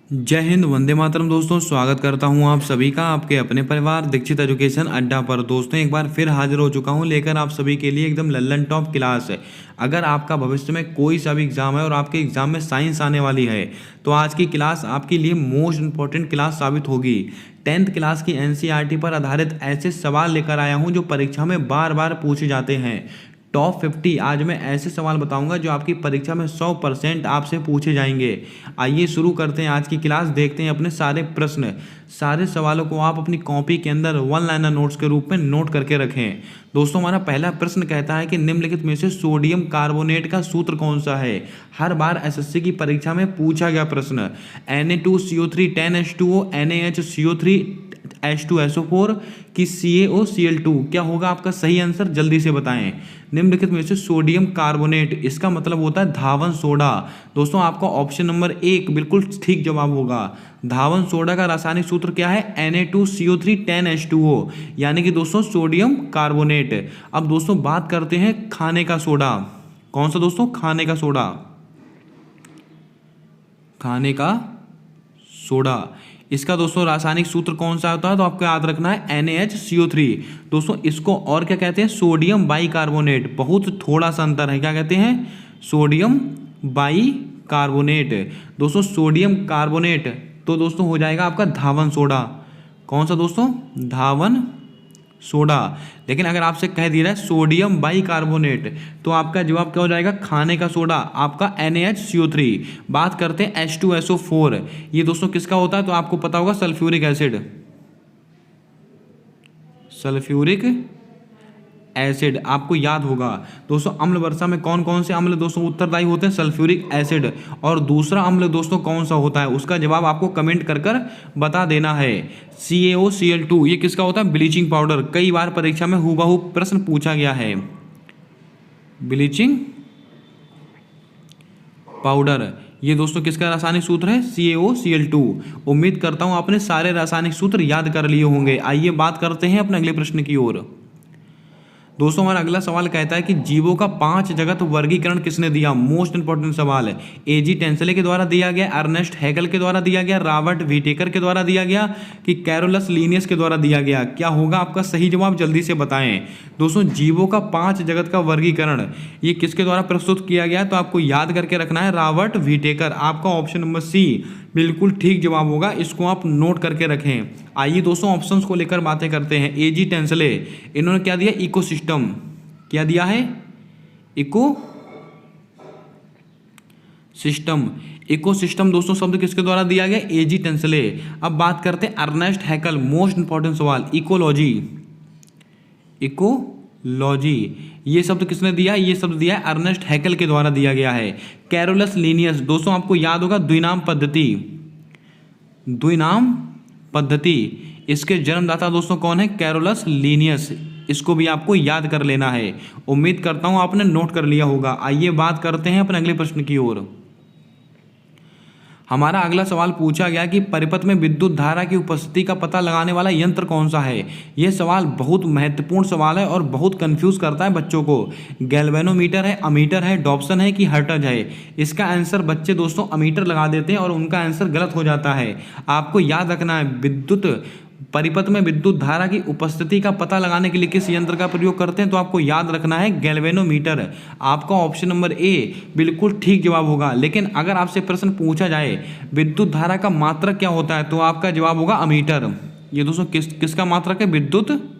जय हिंद, वंदे मातरम। दोस्तों, स्वागत करता हूं आप सभी का आपके अपने परिवार दीक्षित एजुकेशन अड्डा पर। दोस्तों, एक बार फिर हाजिर हो चुका हूं लेकर आप सभी के लिए एकदम लल्लन टॉप क्लास है। अगर आपका भविष्य में कोई सा भी एग्जाम है और आपके एग्जाम में साइंस आने वाली है तो आज की क्लास आपके लिए मोस्ट इंपॉर्टेंट क्लास साबित होगी। 10th क्लास की एनसीईआरटी पर आधारित ऐसे सवाल लेकर आया हूं जो परीक्षा में बार बार पूछे जाते हैं। टॉप 50 आज मैं ऐसे सवाल बताऊंगा जो आपकी परीक्षा में 100% आपसे पूछे जाएंगे। आइए शुरू करते हैं आज की क्लास। देखते हैं अपने सारे प्रश्न। सारे सवालों को आप अपनी कॉपी के अंदर वन लाइनर नोट्स के रूप में नोट करके रखें। दोस्तों, हमारा पहला प्रश्न कहता है कि निम्नलिखित में से सोडियम कार्बोनेट का सूत्र कौन सा है। हर बार एसएससी की परीक्षा में पूछा गया प्रश्न। Na2CO3 10H2O NaHCO3 H2SO4 की CaOCl2 क्या होगा आपका सही आंसर, जल्दी से बताएं। निम्नलिखित में से सोडियम कार्बोनेट, इसका मतलब होता है धावन सोडा। दोस्तों, आपका ऑप्शन नंबर 1 बिल्कुल ठीक जवाब होगा। धावन सोडा का रासायनिक सूत्र क्या है? Na2CO3 10H2O, यानी कि दोस्तों सोडियम कार्बोनेट। अब दोस्तों बात करते हैं खाने का सोडा। कौन सा दोस्तों? खाने का सोडा। खाने का सोडा, इसका दोस्तों रासायनिक सूत्र कौन सा होता है? तो आपको याद रखना है NaHCO3। दोस्तों, इसको और क्या कहते हैं? Sodium bicarbonate. बहुत थोड़ा सा अंतर है, क्या कहते हैं? Sodium bicarbonate. दोस्तों, सोडियम कार्बोनेट तो दोस्तों हो जाएगा आपका धावन सोडा। कौन सा दोस्तों? धावन सोडा। लेकिन अगर आपसे कह दिया है सोडियम बाइकार्बोनेट तो आपका जवाब क्या हो जाएगा? खाने का सोडा, आपका NaHCO3। बात करते हैं H2SO4। ये दोस्तों किसका होता है? तो आपको पता होगा सल्फ्यूरिक एसिड। सल्फ्यूरिक एसिड आपको याद होगा। दोस्तों, अम्ल वर्षा में कौन कौन से अम्ल दोस्तों उत्तरदायी होते हैं? Sulphuric acid. और दूसरा अम्ल दोस्तों कौन सा होता है? उसका जवाब आपको कमेंट कर कर बता देना है। CaOCl2 ये किसका होता है? Bleaching powder. कई बार परीक्षा में हूबहू प्रश्न पूछा गया है। ब्लीचिंग पाउडर, ये दोस्तों किसका रासायनिक सूत्र है? CaOCl2। उम्मीद करता हूं आपने सारे रासायनिक सूत्र याद कर लिए होंगे। आइए बात करते हैं अपने अगले प्रश्न की ओर। दोस्तों, हमारा अगला सवाल कहता है कि जीवों का 5 जगत वर्गीकरण किसने दिया? मोस्ट इंपॉर्टेंट सवाल है। A.G. टेंसले के द्वारा दिया गया, अर्नेस्ट हैगल के द्वारा दिया गया, रॉबर्ट व्हिटेकर के द्वारा दिया गया कि कैरोलस लिनियस के द्वारा दिया गया? क्या होगा आपका सही जवाब, जल्दी से बताएं। दोस्तों, जीवों का 5 जगत का वर्गीकरण ये किसके द्वारा प्रस्तुत किया गया? तो आपको याद करके रखना है रॉबर्ट व्हिटेकर। आपका ऑप्शन नंबर C बिल्कुल ठीक जवाब होगा। इसको आप नोट करके रखें। आइए दोस्तों ऑप्शंस को लेकर बातें करते हैं। A.G. टेंसले, इन्होंने क्या दिया? इकोसिस्टम। क्या दिया है? Eco system. इकोसिस्टम दोस्तों शब्द किसके द्वारा दिया गया? A.G. टेंसले। अब बात करते हैं अर्नेस्ट हैकल। मोस्ट इंपॉर्टेंट सवाल, इकोलॉजी। इकोलॉजी ये शब्द किसने दिया? ये शब्द दिया है अर्नेस्ट हैकल के द्वारा दिया गया है। कैरोलस लिनियस, दोस्तों आपको याद होगा द्विनाम पद्धति। द्विनाम पद्धति, इसके जन्मदाता दोस्तों कौन है? Carolus Linnaeus. इसको भी आपको याद कर लेना है। उम्मीद करता हूं आपने नोट कर लिया होगा। आइए बात करते हैं अपने अगले प्रश्न की ओर। हमारा अगला सवाल पूछा गया कि परिपथ में विद्युत धारा की उपस्थिति का पता लगाने वाला यंत्र कौन सा है। यह सवाल बहुत महत्वपूर्ण सवाल है और बहुत कंफ्यूज करता है बच्चों को। गैल्वेनोमीटर है, अमीटर है, डॉप्सन है कि हर्ट्ज है? इसका आंसर बच्चे दोस्तों अमीटर लगा देते हैं और उनका आंसर गलत हो जाता है। आपको याद रखना है विद्युत परिपथ में विद्युत धारा की उपस्थिति का पता लगाने के लिए किस यंत्र का प्रयोग करते हैं? तो आपको याद रखना है गैल्वेनोमीटर। आपका ऑप्शन नंबर A बिल्कुल ठीक जवाब होगा। लेकिन अगर आपसे प्रश्न पूछा जाए विद्युत धारा का मात्रक क्या होता है तो आपका जवाब होगा अमीटर। ये दोस्तों किसका मात्रक है? विद्युत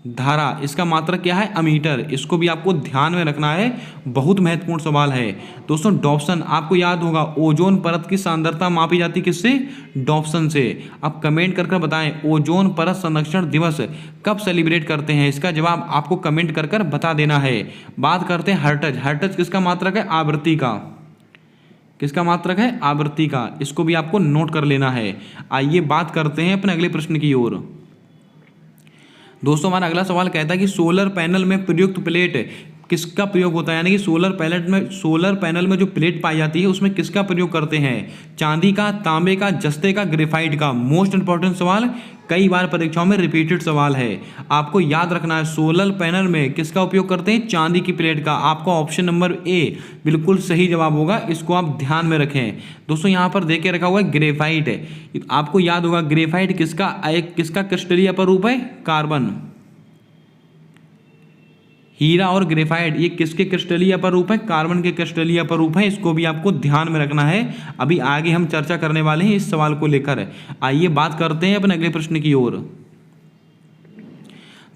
धारा, इसका मात्रक क्या है? अमीटर। इसको भी आपको ध्यान में रखना है, बहुत महत्वपूर्ण सवाल है। दोस्तों, डॉप्सन आपको याद होगा, ओजोन परत की सांद्रता मापी जाती किससे? डॉप्सन से। अब कमेंट कर बताएं ओजोन परत संरक्षण दिवस कब सेलिब्रेट करते हैं? इसका जवाब आपको कमेंट कर बता देना है। बात करते हैं हर्ट्ज। हर्ट्ज किसका मात्रक है? आवृत्ति का। किसका मात्रक है? आवृत्ति का। इसको भी आपको नोट कर लेना है। आइए बात करते हैं अपने अगले प्रश्न की ओर। दोस्तों, हमारा अगला सवाल कहता है कि सोलर पैनल में प्रयुक्त प्लेट किसका प्रयोग होता है, यानी कि सोलर पैनल में जो प्लेट पाई जाती है उसमें किसका प्रयोग करते हैं, चांदी का, तांबे का, जस्ते का, ग्रेफाइट का। मोस्ट इंपॉर्टेंट सवाल, कई बार परीक्षाओं में रिपीटेड सवाल है, आपको याद रखना है। सोलर पैनल में किसका उपयोग करते हैं, चांदी की प्लेट का। आपका ऑप्शन नंबर ए बिल्कुल सही जवाब होगा, इसको आप ध्यान में रखें। दोस्तों यहाँ पर देख के रखा हुआ है ग्रेफाइट है, आपको याद होगा ग्रेफाइट किसका क्रिस्टलीय अपरूप है, कार्बन। हीरा और ग्रेफाइट ये किसके क्रिस्टलीय अपरूप है, कार्बन के क्रिस्टलीय अपरूप है, इसको भी आपको ध्यान में रखना है। अभी आगे हम चर्चा करने वाले हैं इस सवाल को लेकर। आइए बात करते हैं अपने अगले प्रश्न की ओर।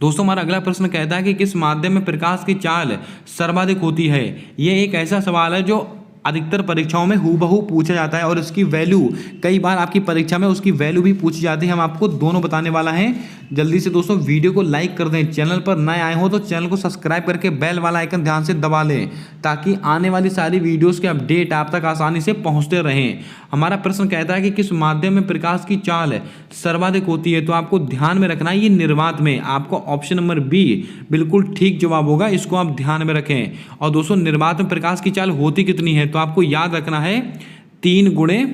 दोस्तों हमारा अगला प्रश्न कहता है कि किस माध्यम में प्रकाश की चाल सर्वाधिक होती है। यह एक ऐसा सवाल है जो अधिकतर परीक्षाओं में हूबहू पूछा जाता है और इसकी वैल्यू कई बार आपकी परीक्षा में उसकी वैल्यू भी पूछी जाती है। हम आपको दोनों बताने वाला हैं। जल्दी से दोस्तों वीडियो को लाइक कर दें, चैनल पर नए आए हो तो चैनल को सब्सक्राइब करके बेल वाला आइकन ध्यान से दबा लें ताकि आने वाली सारी वीडियोस के अपडेट आप तक आसानी से पहुंचते रहें। हमारा प्रश्न कहता है कि किस माध्यम में प्रकाश की चाल सर्वाधिक होती है, तो आपको ध्यान में रखना है ये निर्वात में। आपको ऑप्शन नंबर बी बिल्कुल ठीक जवाब होगा, इसको आप ध्यान में रखें। और दोस्तों निर्वात में प्रकाश की चाल होती कितनी है, तो आपको याद रखना है 3 ×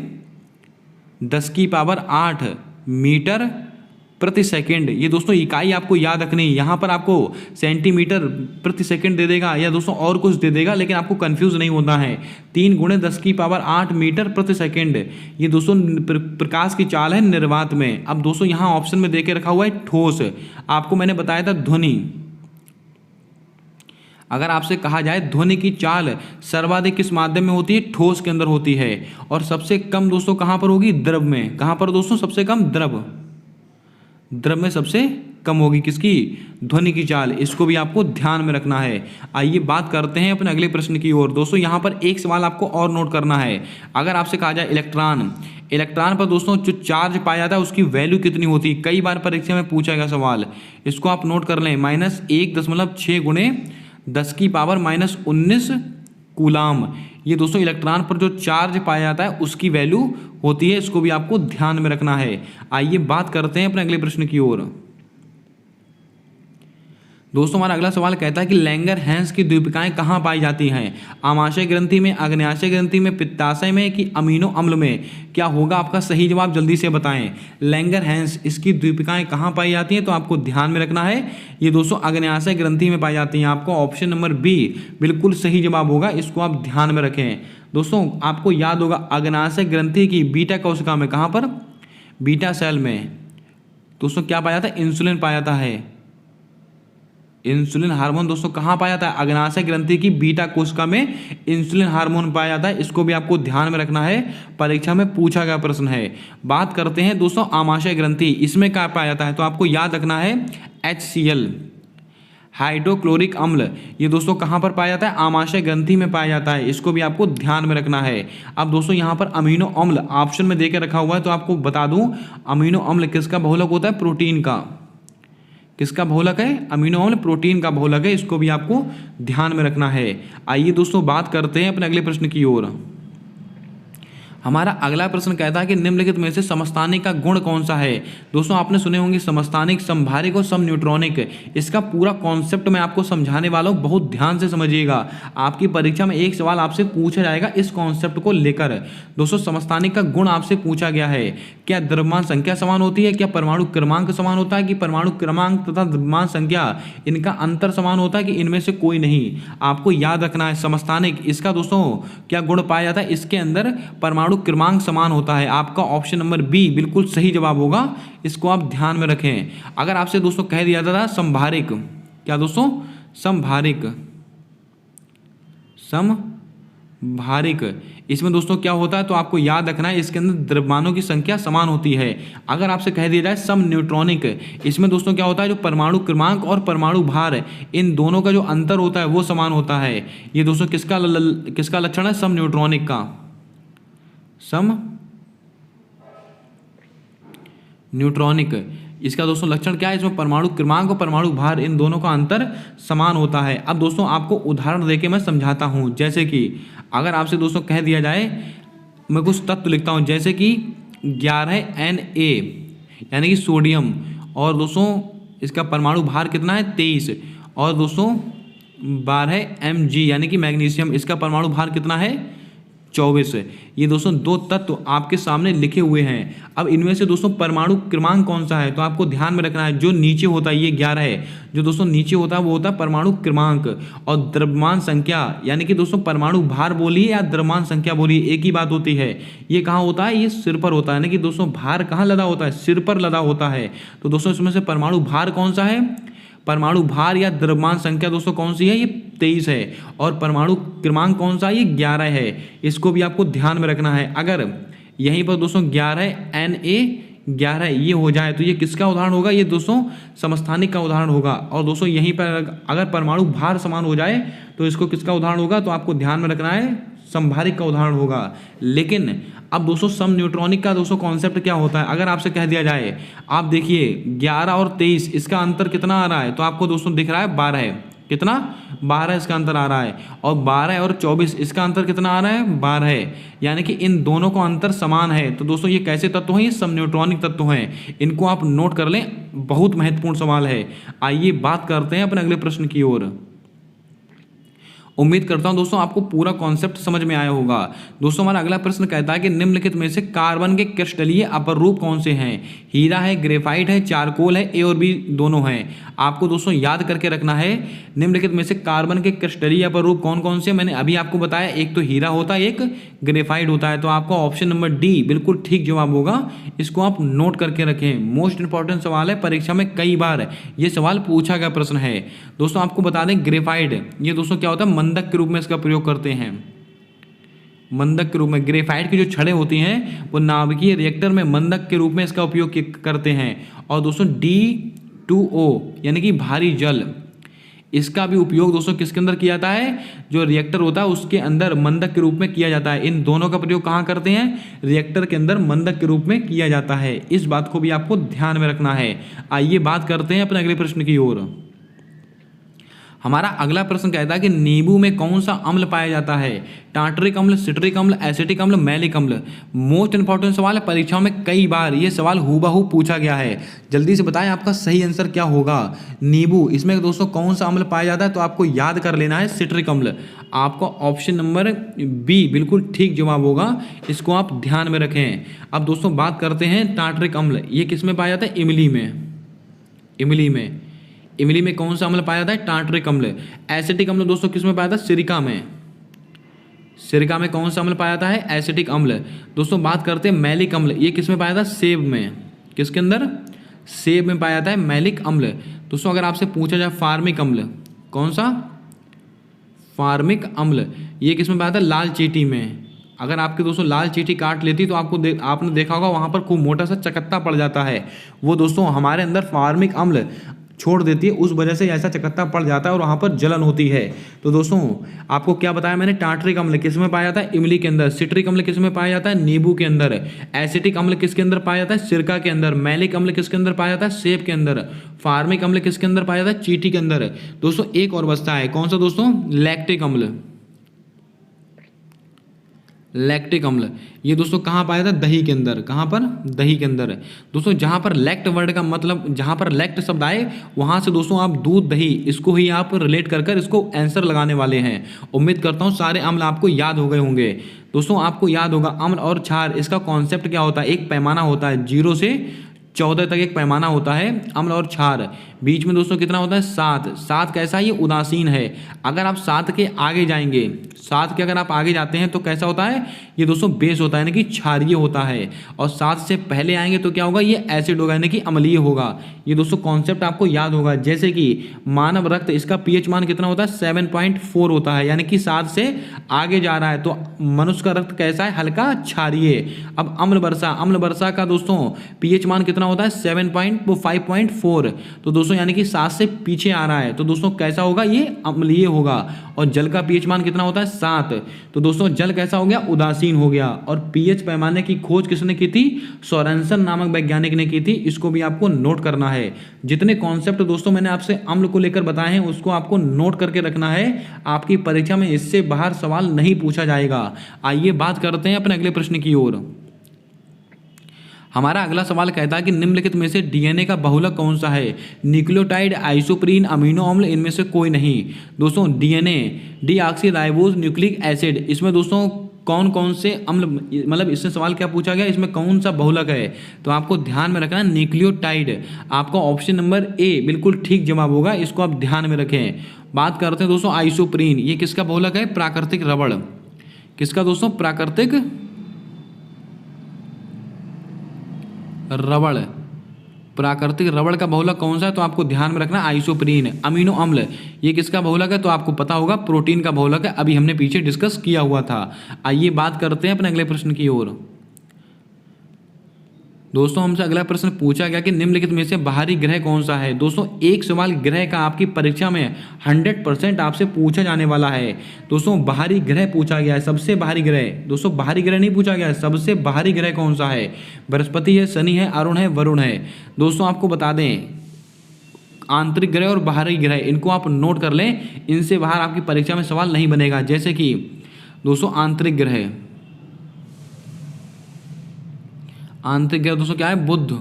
10⁸ मीटर प्रति सेकंड। ये दोस्तों इकाई आपको याद रखनी है। यहाँ पर आपको सेंटीमीटर प्रति सेकंड दे देगा या दोस्तों और कुछ दे देगा, लेकिन आपको कंफ्यूज नहीं होना है। 3 × 10⁸ मीटर प्रति सेकंड ये दोस्तों प्रकाश की चाल है निर्वात में। अब दोस्तों यहाँ ऑप्शन में दे के रखा हुआ है ठोस। आपको मैंने बताया था ध्वनि। अगर आपसे कहा जाए ध्वनि की चाल सर्वाधिक किस माध्यम में होती है, ठोस के अंदर होती है। और सबसे कम दोस्तों कहाँ पर होगी, द्रव में। कहाँ पर दोस्तों सबसे कम, द्रव में सबसे कम होगी किसकी, ध्वनि की चाल। इसको भी आपको ध्यान में रखना है। आइए बात करते हैं अपने अगले प्रश्न की ओर। दोस्तों यहाँ पर एक सवाल आपको और नोट करना है। अगर आपसे कहा जाए इलेक्ट्रॉन पर दोस्तों जो चार्ज पाया जाता है उसकी वैल्यू कितनी होती है, कई बार परीक्षा में पूछा गया सवाल, इसको आप नोट कर लें। -1.6 × 10⁻⁻19 कूलाम। ये दोस्तों इलेक्ट्रॉन पर जो चार्ज पाया जाता है उसकी वैल्यू होती है, इसको भी आपको ध्यान में रखना है। आइए बात करते हैं अपने अगले प्रश्न की ओर। दोस्तों हमारा अगला सवाल कहता है कि लैंगर-हैंस की द्वीपिकाएं कहाँ पाई जाती हैं, आमाशय ग्रंथि में, आग्नेयाशय ग्रंथि में, पित्ताशय में कि अमीनो अम्ल में। क्या होगा आपका सही जवाब, जल्दी से बताएं। लैंगर-हैंस इसकी द्वीपिकाएं कहाँ पाई जाती हैं, तो आपको ध्यान में रखना है ये दोस्तों आग्नेयाशय ग्रंथि में पाई जाती हैं। आपको ऑप्शन नंबर बी बिल्कुल सही जवाब होगा, इसको आप ध्यान में रखें। दोस्तों आपको याद होगा आग्नेयाशय ग्रंथि की बीटा कोशिका में, कहाँ पर, बीटा सेल में दोस्तों क्या पाया जाता है, इंसुलिन पाया जाता है। इंसुलिन हार्मोन दोस्तों कहाँ पाया जाता है, अग्नाशय ग्रंथि की बीटा कोशिका में इंसुलिन हार्मोन पाया जाता है। इसको भी आपको ध्यान में रखना है, परीक्षा में पूछा गया प्रश्न है। बात करते हैं दोस्तों आमाशय ग्रंथि, इसमें क्या पाया जाता है, तो आपको याद रखना है HCl हाइड्रोक्लोरिक अम्ल। ये दोस्तों कहाँ पर पाया जाता है, आमाशय ग्रंथि में पाया जाता है, इसको भी आपको ध्यान में रखना है। अब दोस्तों यहाँ पर अमीनो अम्ल ऑप्शन में देकर रखा हुआ है, तो आपको बता दूं अमीनो अम्ल किसका बहुलक होता है, प्रोटीन का। किसका बहुलक है, अमीनो अम्ल प्रोटीन का बहुलक है, इसको भी आपको ध्यान में रखना है। आइए दोस्तों बात करते हैं अपने अगले प्रश्न की ओर। हमारा अगला प्रश्न कहता है कि निम्नलिखित में से समस्थानिक का गुण कौन सा है। दोस्तों आपने सुने होंगे समस्थानिक, समभारिक और समन्यूट्रॉनिक। इसका पूरा कॉन्सेप्ट मैं आपको समझाने वाला हूँ, बहुत ध्यान से समझिएगा। आपकी परीक्षा में एक सवाल आपसे पूछा जाएगा इस कॉन्सेप्ट को लेकर। दोस्तों समस्थानिक का गुण आपसे पूछा गया है, क्या द्रव्यमान संख्या समान होती है, क्या परमाणु क्रमांक समान होता है, कि परमाणु क्रमांक तथा द्रव्यमान संख्या इनका अंतर समान होता है, कि इनमें से कोई नहीं। आपको याद रखना है समस्थानिक इसका दोस्तों क्या गुण पाया जाता है, इसके अंदर परमाणु क्रमांक समान होता है। आपका ऑप्शन नंबर बी बिल्कुल सही जवाब होगा, इसको आप ध्यान में रखें। अगर आपसे दोस्तों कह दिया था समभारिक, क्या दोस्तों, समभारिक, इसमें दोस्तों क्या होता है, तो आपको याद रखना है इसके अंदर द्रव्यमानों की संख्या समान होती है। अगर आपसे कह दिया जाए सम न्यूट्रॉनिक, इसमें दोस्तों क्या होता है, जो परमाणु क्रमांक और परमाणु भार इन दोनों का जो अंतर होता है वो समान होता है। ये दोस्तों किसका लक्षण है, सम न्यूट्रॉनिक का। सम न्यूट्रॉनिक इसका दोस्तों लक्षण क्या है, इसमें परमाणु क्रमांक और परमाणु भार इन दोनों का अंतर समान होता है। अब दोस्तों आपको उदाहरण देके मैं समझाता हूं। जैसे कि अगर आपसे दोस्तों कह दिया जाए, मैं कुछ तत्व लिखता हूं, जैसे कि 11Na यानी कि सोडियम, और दोस्तों इसका परमाणु भार कितना है 23, और दोस्तों 12 mg यानी कि मैग्नीशियम, इसका परमाणु भार कितना है 24 है। ये दोस्तों दो तत्व आपके सामने लिखे हुए हैं। अब इनमें से दोस्तों परमाणु क्रमांक कौन सा है, तो आपको ध्यान में रखना है जो नीचे होता है ये 11 है, जो दोस्तों नीचे होता है वो होता है परमाणु क्रमांक। और द्रव्यमान संख्या यानी कि दोस्तों परमाणु भार बोलिए या द्रव्यमान संख्या बोलिए एक ही बात होती है। ये कहाँ होता है, ये सिर पर होता है, यानी कि दोस्तों भार कहाँ लदा होता है, सिर पर लदा होता है। तो दोस्तों इसमें से परमाणु भार कौन सा है, परमाणु भार या द्रव्यमान संख्या दोस्तों कौन सी है, ये 23 है। और परमाणु क्रमांक कौन सा है, ये 11 है। इसको भी आपको ध्यान में रखना है। अगर यहीं पर दोस्तों 11 Na11 ये हो जाए तो ये किसका उदाहरण होगा, ये दोस्तों समस्थानिक का उदाहरण होगा। और दोस्तों यहीं पर अगर परमाणु भार समान हो जाए तो इसको किसका उदाहरण होगा, तो आपको ध्यान में रखना है समभारिक का उदाहरण होगा। लेकिन अब दोस्तों सम न्यूट्रॉनिक का दोस्तों कॉन्सेप्ट क्या होता है, अगर आपसे कह दिया जाए आप देखिए 11 और 23 इसका अंतर कितना आ रहा है, तो आपको दोस्तों दिख रहा है 12 है, कितना 12 इसका अंतर आ रहा है। और 12 और 24 इसका अंतर कितना आ रहा है 12 है, यानी कि इन दोनों का अंतर समान है। तो दोस्तों ये कैसे तत्व हैं, ये सम न्यूट्रॉनिक तत्व हैं। इनको आप नोट कर लें, बहुत महत्वपूर्ण सवाल है। आइए बात करते हैं अपने अगले प्रश्न की ओर। उम्मीद करता हूं दोस्तों आपको पूरा कॉन्सेप्ट समझ में आया होगा। दोस्तों हमारा अगला प्रश्न कहता है कि निम्नलिखित में से कार्बन के क्रिस्टलीय अपर रूप कौन से हैं। हीरा है, ग्रेफाइट है, चारकोल है, ए और बी दोनों हैं। आपको दोस्तों याद करके रखना है निम्नलिखित में से कार्बन के क्रिस्टलीय अपर रूप कौन कौन से, मैंने अभी आपको बताया, एक तो हीरा होता है, एक ग्रेफाइट होता है। तो आपका ऑप्शन नंबर डी बिल्कुल ठीक जवाब होगा। इसको आप नोट करके रखें, मोस्ट इंपॉर्टेंट सवाल है, परीक्षा में कई बार ये सवाल पूछा गया प्रश्न है। दोस्तों आपको बता दें ग्रेफाइट ये दोस्तों क्या होता है, मंदक के रूप में इसका प्रयोग करते हैं। मंदक के रूप में ग्रेफाइट की जो छड़ें होती हैं वो नाभिकीय रिएक्टर में मंदक के रूप में इसका उपयोग करते हैं। और दोस्तों D2O यानी कि भारी जल, इसका भी उपयोग दोस्तों किसके अंदर किया जाता है, जो रिएक्टर होता है उसके अंदर मंदक के रूप में किया जाता है। इन दोनों का प्रयोग कहाँ करते हैं, रिएक्टर के अंदर मंदक के रूप में किया जाता है। इस बात को भी आपको ध्यान में रखना है। आइए बात करते हैं अपने अगले प्रश्न की ओर। हमारा अगला प्रश्न कहता है कि नींबू में कौन सा अम्ल पाया जाता है, टार्टरिक अम्ल, सिट्रिक अम्ल, एसिटिक अम्ल, मैलिक अम्ल। मोस्ट इंपॉर्टेंट सवाल है, परीक्षाओं में कई बार ये सवाल हूबहू पूछा गया है। जल्दी से बताएं आपका सही आंसर क्या होगा। नींबू इसमें दोस्तों कौन सा अम्ल पाया जाता है, तो आपको याद कर लेना है सिट्रिक अम्ल। आपका ऑप्शन नंबर बी बिल्कुल ठीक जवाब होगा, इसको आप ध्यान में रखें। अब दोस्तों बात करते हैं टार्टरिक अम्ल, ये किस में पाया जाता है, इमली में। इमली में कौन सा अम्ल पाया जाता है, टार्टरिक अम्ल। एसिटिक अम्ल दोस्तों किस में पाया जाता है, सिरका में कौन सा अम्ल पाया जाता है, एसिटिक अम्ल। दोस्तों बात करते हैं मैलिक अम्ल, ये किस में पाया जाता है, सेब में। किसके अंदर, सेब में पाया जाता है मैलिक अम्ल। दोस्तों अगर आपसे पूछा जाए फार्मिक अम्ल, कौन सा, फार्मिक अम्ल, ये किस में पाया जाता है, लाल चींटी में। अगर आपके दोस्तों लाल चींटी काट लेती तो आपने देखा होगा वहाँ पर खूब मोटा सा चकत्ता पड़ जाता है, वो दोस्तों हमारे अंदर फार्मिक अम्ल छोड़ देती है, उस वजह से ऐसा चकत्ता पड़ जाता है और वहाँ पर जलन होती है। तो दोस्तों आपको क्या बताया मैंने, टार्टरिक अम्ल किस में पाया जाता है, इमली के अंदर। सिट्रिक अम्ल किस में पाया जाता है, नींबू के अंदर। एसिटिक अम्ल किसके अंदर पाया जाता है, सिरका के अंदर। मैलिक अम्ल किसके अंदर पाया जाता है, सेब के अंदर। फार्मिक अम्ल किसके अंदर पाया जाता है, चींटी के अंदर। दोस्तों एक और बचता है, कौन सा दोस्तों, लैक्टिक अम्ल। लैक्टिक अम्ल ये दोस्तों कहाँ पाया जाता है, दही के अंदर। कहाँ पर, दही के अंदर। दोस्तों जहाँ पर लैक्ट वर्ड का मतलब, जहाँ पर लैक्ट शब्द आए वहाँ से दोस्तों आप दूध दही इसको ही आप रिलेट कर इसको आंसर लगाने वाले हैं। उम्मीद करता हूँ सारे अम्ल आपको याद हो गए होंगे। दोस्तों आपको याद होगा अम्ल और क्षार, इसका कॉन्सेप्ट क्या होता है, एक पैमाना होता है 0 से 14 तक एक पैमाना होता है अम्ल और क्षार। बीच में दोस्तों कितना होता है, 7 कैसा है, ये उदासीन है। अगर आप 7 के आगे जाएंगे, 7 के अगर आप आगे जाते हैं तो कैसा होता है, ये दोस्तों बेस होता है, यानी कि क्षारीय होता है। और 7 से पहले आएंगे तो क्या होगा, ये एसिड होगा, यानी कि अम्लीय होगा। ये दोस्तों कॉन्सेप्ट आपको याद होगा। जैसे कि मानव रक्त, इसका पीएच मान कितना होता है, 7.4 होता है, यानी कि 7 से आगे जा रहा है। तो मनुष्य का रक्त कैसा है, हल्का क्षारीय। अब अम्ल वर्षा का दोस्तों पीएच मान कितना होता है, 5.4। तो दोस्तों यानी कि 7 से पीछे आ रहा है, तो दोस्तों कैसा होगा, ये अम्लीय होगा। और जल का पीएच मान कितना होता है, 7। तो दोस्तों जल कैसा हो गया, उदासीन हो गया। और पीएच पैमाने की खोज किसने की थी, सोरेनसन नामक वैज्ञानिक ने की थी। इसको भी आपको नोट करना है। जितने कॉन्सेप्ट दोस्तों मैंने आपसे अम्ल को लेकर बताए हैं उसको आपको नोट करके रखना है, आपकी परीक्षा में इससे बाहर सवाल नहीं पूछा जाएगा। आइए बात करते हैं अपने अगले प्रश्न की ओर। हमारा अगला सवाल कहता है कि निम्नलिखित में से डीएनए का बहुलक कौन सा है? न्यूक्लियोटाइड, आइसोप्रीन, अमीनो अम्ल, इनमें से कोई नहीं। दोस्तों डीएनए डीऑक्सीराइबोज न्यूक्लिक एसिड, इसमें दोस्तों कौन कौन से अम्ल, मतलब इससे सवाल क्या पूछा गया, इसमें कौन सा बहुलक है? तो आपको ध्यान में रखना न्यूक्लियोटाइड। आपका ऑप्शन नंबर ए बिल्कुल ठीक जवाब होगा, इसको आप ध्यान में रखें। बात करते हैं दोस्तों आइसोप्रीन, ये किसका बहुलक है? प्राकृतिक रबड़। किसका दोस्तों? प्राकृतिक रबड़। प्राकृतिक रबड़ का बहुलक कौन सा है? तो आपको ध्यान में रखना आइसोप्रीन। अमीनो अम्ल, ये किसका बहुलक है? तो आपको पता होगा प्रोटीन का बहुलक है, अभी हमने पीछे डिस्कस किया हुआ था। आइए बात करते हैं अपने अगले प्रश्न की ओर। दोस्तों हमसे अगला प्रश्न पूछा गया कि निम्नलिखित में से बाहरी ग्रह कौन सा है? दोस्तों एक सवाल ग्रह का आपकी परीक्षा में 100% आपसे पूछा जाने वाला है। दोस्तों बाहरी ग्रह पूछा गया है, सबसे बाहरी ग्रह। दोस्तों बाहरी ग्रह नहीं पूछा गया है, सबसे बाहरी ग्रह कौन सा है? बृहस्पति है, शनि है, अरुण है, वरुण है। दोस्तों आपको बता दें आंतरिक ग्रह और बाहरी ग्रह, इनको आप नोट कर लें, इनसे बाहर आपकी परीक्षा में सवाल नहीं बनेगा। जैसे कि दोस्तों आंतरिक ग्रह, आंतरिक ग्रह दोस्तों क्या है? बुध,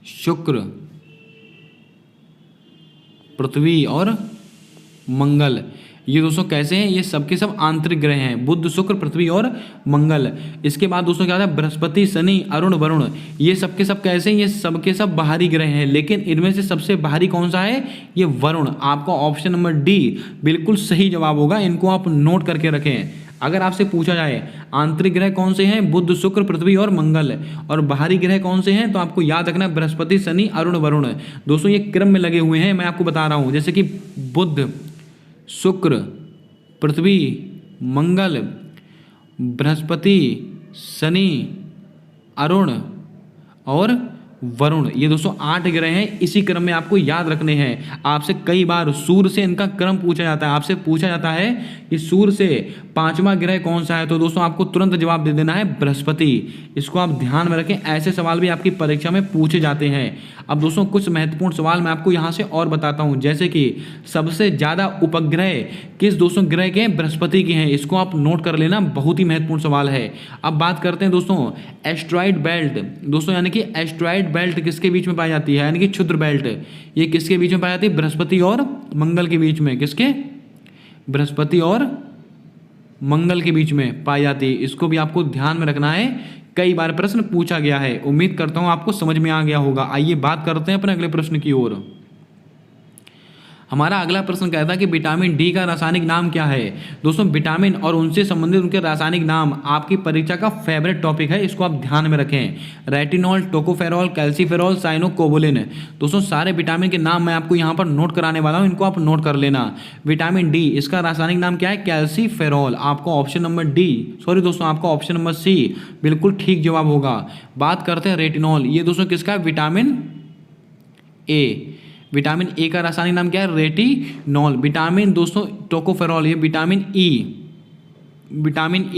शुक्र, पृथ्वी और मंगल। ये दोस्तों कैसे हैं? ये सबके सब आंतरिक ग्रह हैं, बुध, शुक्र, पृथ्वी और मंगल। इसके बाद दोस्तों क्या था? बृहस्पति, शनि, अरुण, वरुण, ये सबके सब कैसे हैं? ये सबके सब बाहरी ग्रह हैं, लेकिन इनमें से सबसे बाहरी कौन सा है? ये वरुण। आपका ऑप्शन नंबर डी बिल्कुल सही जवाब होगा, इनको आप नोट करके रखें। अगर आपसे पूछा जाए आंतरिक ग्रह कौन से हैं? बुध, शुक्र, पृथ्वी और मंगल, और बाहरी ग्रह कौन से हैं? तो आपको याद रखना बृहस्पति, शनि, अरुण, वरुण। दोस्तों ये क्रम में लगे हुए हैं, मैं आपको बता रहा हूं, जैसे कि बुध, शुक्र, पृथ्वी, मंगल, बृहस्पति, शनि, अरुण और वरुण, ये दोस्तों 8 ग्रह हैं। इसी क्रम में आपको याद रखने हैं। आपसे कई बार सूर्य से इनका क्रम पूछा जाता है, आपसे पूछा जाता है कि सूर्य से 5वां ग्रह कौन सा है? तो दोस्तों आपको तुरंत जवाब दे देना है बृहस्पति। इसको आप ध्यान में रखें, ऐसे सवाल भी आपकी परीक्षा में पूछे जाते हैं। अब दोस्तों कुछ महत्वपूर्ण सवाल मैं आपको यहाँ से और बताता हूँ, जैसे कि सबसे ज़्यादा उपग्रह किस दोस्तों ग्रह के हैं? बृहस्पति के हैं। इसको आप नोट कर लेना, बहुत ही महत्वपूर्ण सवाल है। अब बात करते हैं दोस्तों एस्ट्रॉइड बेल्ट। दोस्तों यानी कि एस्ट्रॉइड बेल्ट किसके बीच में पाई जाती है? यानी कि क्षुद्र बेल्ट, ये किसके बीच में पाई जाती है? बृहस्पति और मंगल के बीच में। किसके? बृहस्पति और मंगल के बीच में पाई जाती है। इसको भी आपको ध्यान में रखना है, कई बार प्रश्न पूछा गया है। उम्मीद करता हूं आपको समझ में आ गया होगा। आइए बात करते हैं अपने अगले प्रश्न की ओर। हमारा अगला प्रश्न कहता है कि विटामिन डी का रासायनिक नाम क्या है? दोस्तों विटामिन और उनसे संबंधित उनके रासायनिक नाम आपकी परीक्षा का फेवरेट टॉपिक है, इसको आप ध्यान में रखें। Retinol, tocopherol, calciferol, cyanocobalamin. दोस्तों सारे विटामिन के नाम मैं आपको यहाँ पर नोट कराने वाला हूँ, इनको आप नोट कर लेना। विटामिन डी, इसका रासायनिक नाम क्या है? कैल्सीफेरॉल। आपका ऑप्शन नंबर डी, सॉरी दोस्तों आपका ऑप्शन नंबर सी बिल्कुल ठीक जवाब होगा। बात करते हैं रेटिनॉल, ये दोस्तों किसका है? Vitamin A. विटामिन ए का रासायनिक नाम क्या है? रेटिनॉल। विटामिन दोस्तों टोकोफेरॉल, ये विटामिन ई। विटामिन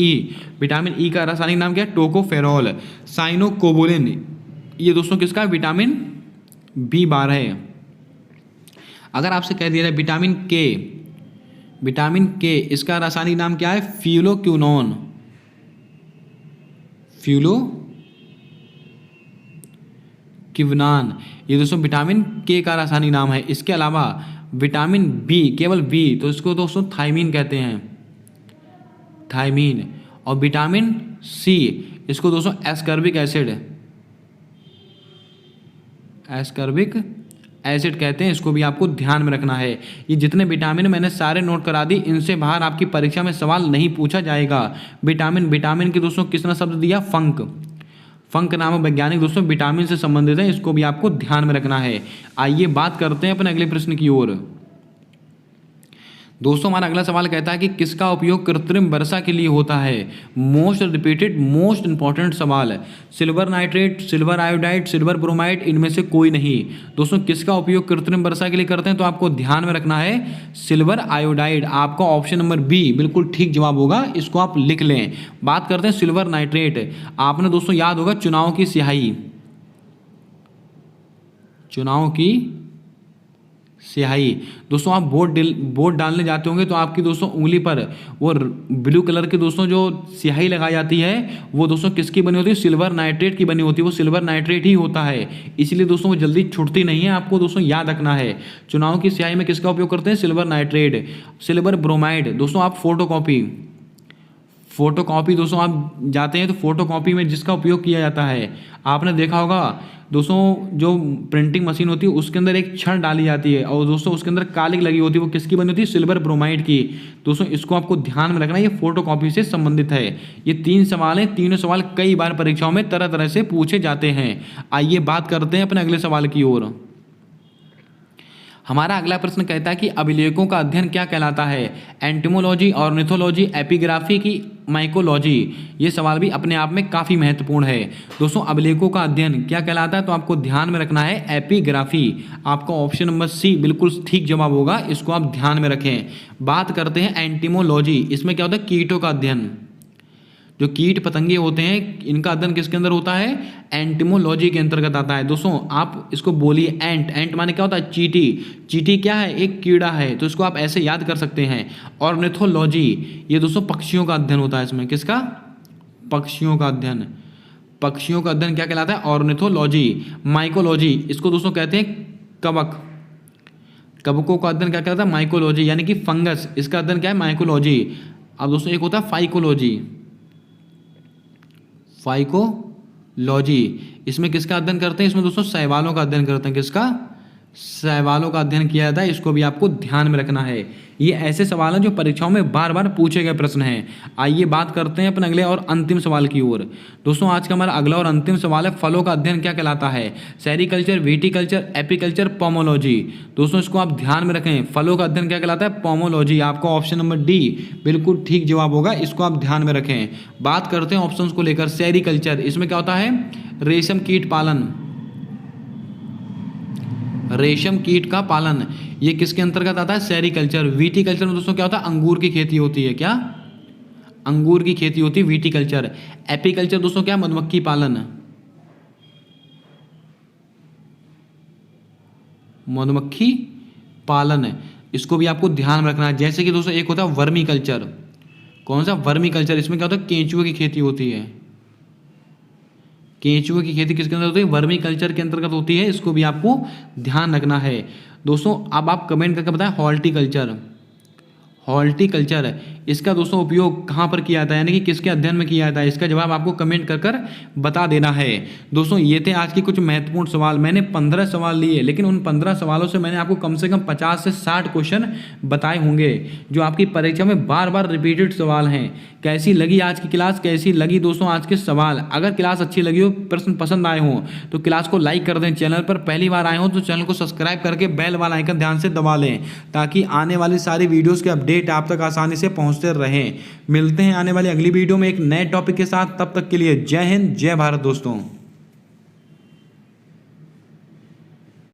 ई का रासायनिक नाम क्या है? टोकोफेरॉल। साइनोकोबुलिन, ये दोस्तों किसका है? विटामिन B12 है। अगर आपसे कह दिया जाए विटामिन के, इसका रासायनिक नाम क्या है? फ्यूलोक्विनोन। फ्यूलोक्विनान, ये दोस्तों विटामिन के का रासायनिक नाम है। इसके अलावा विटामिन बी, केवल बी, तो इसको दोस्तों थायमीन कहते हैं, थायमीन। और विटामिन सी, इसको दोस्तों एस्कर्बिक एसिड कहते हैं। इसको भी आपको ध्यान में रखना है। ये जितने विटामिन मैंने सारे नोट करा दी, इनसे बाहर आपकी परीक्षा में सवाल नहीं पूछा जाएगा। विटामिन के दोस्तों किसने शब्द दिया? फंक नामक वैज्ञानिक दोस्तों विटामिन से संबंधित है, इसको भी आपको ध्यान में रखना है। आइए बात करते हैं अपने अगले प्रश्न की ओर। दोस्तों हमारा अगला सवाल कहता है कि किसका उपयोग कृत्रिम वर्षा के लिए होता है? मोस्ट रिपीटेड, मोस्ट इंपॉर्टेंट सवाल है। Silver nitrate, silver iodide, silver bromide, इनमें से कोई नहीं। दोस्तों किसका उपयोग कृत्रिम वर्षा के लिए करते हैं? तो आपको ध्यान में रखना है सिल्वर आयोडाइड। आपका ऑप्शन नंबर बी बिल्कुल ठीक जवाब होगा, इसको आप लिख लें। बात करते हैं सिल्वर नाइट्रेट। आपने दोस्तों याद होगा चुनाव की स्याही। दोस्तों आप बोर्ड डालने जाते होंगे तो आपकी दोस्तों उंगली पर वो ब्लू कलर की दोस्तों जो स्याही लगाई जाती है वो दोस्तों किसकी बनी होती है? सिल्वर नाइट्रेट की बनी होती है। वो सिल्वर नाइट्रेट ही होता है, इसलिए दोस्तों वो जल्दी छूटती नहीं है। आपको दोस्तों याद रखना है, चुनाव की स्याही में किसका उपयोग करते हैं? Silver nitrate, silver bromide. दोस्तों आप फोटोकॉपी दोस्तों आप जाते हैं तो फोटोकॉपी में जिसका उपयोग किया जाता है, आपने देखा होगा दोस्तों, जो प्रिंटिंग मशीन होती है उसके अंदर एक छड़ डाली जाती है और दोस्तों उसके अंदर कालिक लगी होती है, वो किसकी बनी होती है? सिल्वर ब्रोमाइड की। दोस्तों इसको आपको ध्यान में रखना है, ये फोटोकॉपी से संबंधित है। ये 3 सवाल हैं, तीनों सवाल कई बार परीक्षाओं में तरह तरह से पूछे जाते हैं। आइए बात करते हैं अपने अगले सवाल की ओर। हमारा अगला प्रश्न कहता है कि अभिलेखों का अध्ययन क्या कहलाता है? एंटिमोलॉजी, ऑर्निथोलॉजी, एपिग्राफी की माइकोलॉजी। ये सवाल भी अपने आप में काफ़ी महत्वपूर्ण है। दोस्तों अभिलेखों का अध्ययन क्या कहलाता है? तो आपको ध्यान में रखना है एपिग्राफी। आपका ऑप्शन नंबर सी बिल्कुल ठीक जवाब होगा, इसको आप ध्यान में रखें। बात करते हैं एंटिमोलॉजी। इसमें क्या होता है? कीटों का अध्ययन। जो कीट पतंगे होते हैं इनका अध्ययन किसके अंदर होता है? एंटिमोलॉजी के अंतर्गत आता है। दोस्तों आप इसको बोलिए एंट माने क्या होता है? चींटी। चींटी क्या है? एक कीड़ा है, तो इसको आप ऐसे याद कर सकते हैं। ऑर्निथोलॉजी, ये दोस्तों पक्षियों का अध्ययन होता है। इसमें किसका? पक्षियों का अध्ययन। पक्षियों का अध्ययन क्या कहलाता है? ऑर्निथोलॉजी। माइकोलॉजी, इसको दोस्तों कहते हैं कवक। कवकों का अध्ययन क्या कहलाता है? माइकोलॉजी, यानी कि फंगस, इसका अध्ययन क्या है? माइकोलॉजी। अब दोस्तों एक होता है फाइकोलॉजी। फाइकोलॉजी, इसमें किसका अध्ययन करते हैं? इसमें दोस्तों शैवालों का अध्ययन करते हैं। किसका? शैवालों का अध्ययन किया जाता है, इसको भी आपको ध्यान में रखना है। ये ऐसे सवाल हैं जो परीक्षाओं में बार बार पूछे गए प्रश्न हैं। आइए बात करते हैं अपने अगले और अंतिम सवाल की ओर। दोस्तों आज का हमारा अगला और अंतिम सवाल है, फलों का अध्ययन क्या कहलाता है? Sericulture, viticulture, apiculture, pomology. दोस्तों इसको आप ध्यान में रखें, फलों का अध्ययन क्या कहलाता है? पोमोलॉजी। आपका ऑप्शन नंबर डी बिल्कुल ठीक जवाब होगा, इसको आप ध्यान में रखें। बात करते हैं ऑप्शन को लेकर। सेरिकल्चर, इसमें क्या होता है? रेशम कीट पालन। रेशम कीट का पालन, ये किसके अंतर्गत आता है? सेरिकल्चर। विटिकल्चर में दोस्तों क्या होता है? अंगूर की खेती होती है। क्या? अंगूर की खेती होती है विटिकल्चर। एपिकल्चर दोस्तों क्या? मधुमक्खी पालन। मधुमक्खी पालन, इसको भी आपको ध्यान में रखना है। जैसे कि दोस्तों एक होता है वर्मी कल्चर। कौन सा? Vermi culture. इसमें क्या होता है? केंचुए की खेती होती है। केंचुए की खेती किसके अंदर होती है? वर्मी कल्चर के अंतर्गत होती है, इसको भी आपको ध्यान रखना है। दोस्तों अब आप कमेंट करके बताएं हॉर्टिकल्चर। हॉर्टिकल्चर, इसका दोस्तों उपयोग कहाँ पर किया जाता है, यानी कि किसके अध्ययन में किया जाता है? इसका जवाब आपको कमेंट कर कर बता देना है। दोस्तों ये थे आज के कुछ महत्वपूर्ण सवाल। मैंने 15 सवाल लिए, लेकिन उन 15 सवालों से मैंने आपको कम से कम 50 से 60 क्वेश्चन बताए होंगे जो आपकी परीक्षा में बार बार रिपीटेड सवाल हैं। कैसी लगी आज की क्लास? कैसी लगी दोस्तों आज के सवाल? अगर क्लास अच्छी लगी हो, प्रश्न पसंद आए हों तो क्लास को लाइक कर दें। चैनल पर पहली बार आए हों तो चैनल को सब्सक्राइब करके बेल वाला आइकन ध्यान से दबा लें, ताकि आने वाली सारी वीडियोज़ के अपडेट आप तक आसानी से पहुंचते रहें। मिलते हैं आने वाली अगली वीडियो में एक नए टॉपिक के साथ। तब तक के लिए जय हिंद, जय भारत दोस्तों।